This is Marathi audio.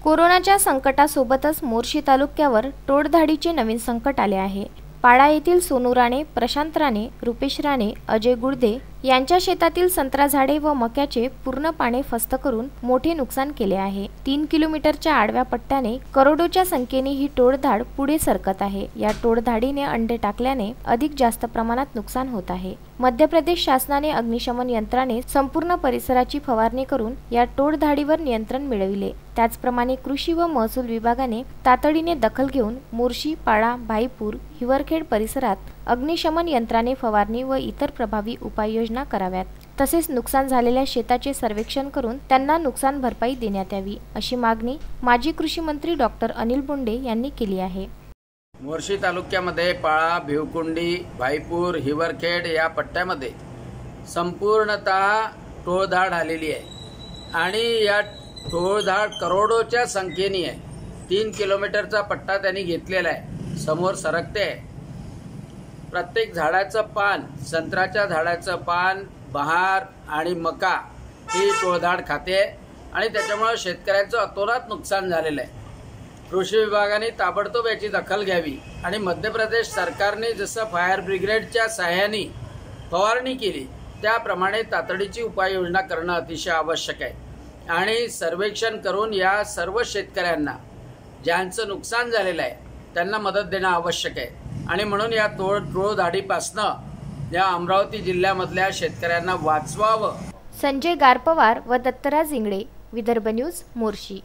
कोरोनाच्या संकटासोबतच मोर्शी तालुक्यावर टोळधाडीचे नवीन संकट आले आहे। पाडा येथील सोनू राणे, प्रशांत राणे, रुपेश राणे, अजय गुडदे यांच्या शेतातील संत्रा झाडे व मक्याचे पूर्ण पाने फस्त करून मोठे नुकसान केले आहे। 3 किलोमीटरच्या आडव्या पट्ट्याने करोडोच्या संख्येने ही टोळधाड पुढे सरकत आहे। या टोळधाडीने अंडे टाकल्याने अधिक जास्त प्रमाणात नुकसान होत आहे। मध्य प्रदेश शासनाने अग्निशमन यंत्राने संपूर्ण परिसराची फवारणी करून या टोळधाडीवर नियंत्रण मिळविले। त्याचप्रमाणे कृषी व महसूल विभागाने तातडीने दखल घेऊन मोर्शी, पाडा, भाईपूर, हिवरखेड परिसरात अग्निशमन यंत्राने फवारणी व इतर प्रभावी उपाययोजना कराव्यात। तसेच नुकसान झालेल्या शेताचे सर्वेक्षण करून त्यांना नुकसान भरपाई देण्यात यावी, अशी मागणी माजी कृषी मंत्री डॉक्टर अनिल बोंडे यांनी केली आहे। मोर्शी तालुक्यामध्ये पाळा, भिवकुंडी, भाईपूर, हिवरखेड या पट्ट्यामध्ये संपूर्णतः टोळधाड आलेली आहे आणि या टोळधाड करोडोच्या संख्येने आहे। 3 किलोमीटरचा पट्टा त्यांनी घेतलेला आहे। समोर सरकते आहे। प्रत्येक झाडाचं पान, संत्र्याच्या झाडाचं पान, बहार आणि मका ही टोळधाड खाते आणि त्याच्यामुळे शेतकऱ्यांचं अतोनात नुकसान झालेलं आहे। कृषी विभागाने ताबडतोब याची दखल घ्यावी आणि मध्य प्रदेश सरकारने जसं फायर ब्रिगेडच्या सहाय्याने फवारणी केली त्याप्रमाणे तातडीची उपाययोजना करणं अतिशय आवश्यक आहे आणि सर्वेक्षण करून या सर्व शेतकऱ्यांना ज्यांचं नुकसान झालेलं आहे त्यांना मदत देणं आवश्यक आहे आणि म्हणून या टोळधाडीपासनं या अमरावती जिल्ह्यामधल्या शेतकऱ्यांना वाचवावं। संजय गारपवार व दत्तराज इंगळे, विदर्भ न्यूज, मोर्शी।